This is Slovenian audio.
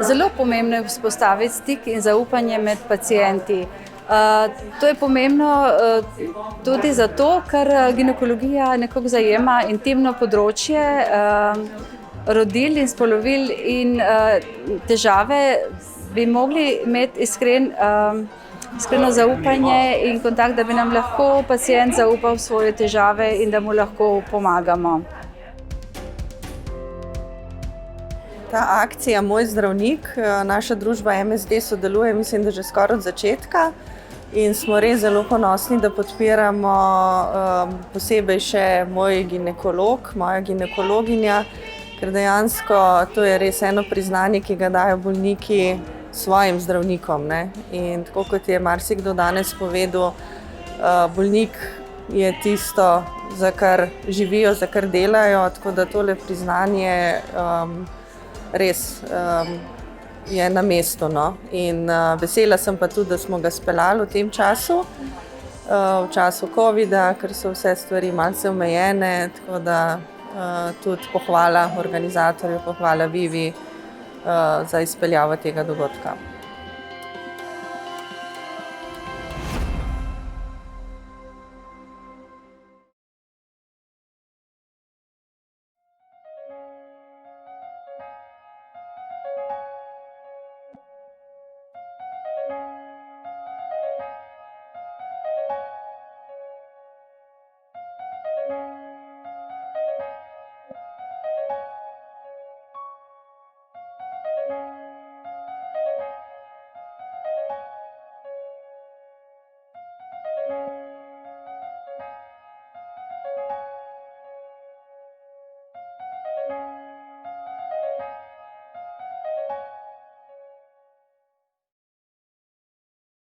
Zelo pomembno je vzpostaviti stik in zaupanje med pacienti. To je pomembno tudi zato, ker ginekologija nekako zajema intimno področje rodil in spolovil in težave bi mogli imeti iskreno zaupanje in kontakt, da bi nam lahko pacient zaupal svoje težave in da mu lahko pomagamo. Ta akcija Moj zdravnik, naša družba MSD sodeluje, mislim, da že skoraj od začetka in smo res zelo ponosni, da podpiramo posebej še moj ginekolog, moja ginekologinja, ker dejansko to je res eno priznanje, ki ga dajo bolniki svojim zdravnikom, ne. In tako kot je marsikdo danes povedal, bolnik je tisto, za kar živijo, za kar delajo, tako da tole priznanje res je na mestu, no. In vesela sem pa tudi, da smo ga speljali v tem času, v času covida, ker so vse stvari malce omejene, tako da tudi pohvala organizatorju, pohvala Vivi za izpeljavo tega dogodka.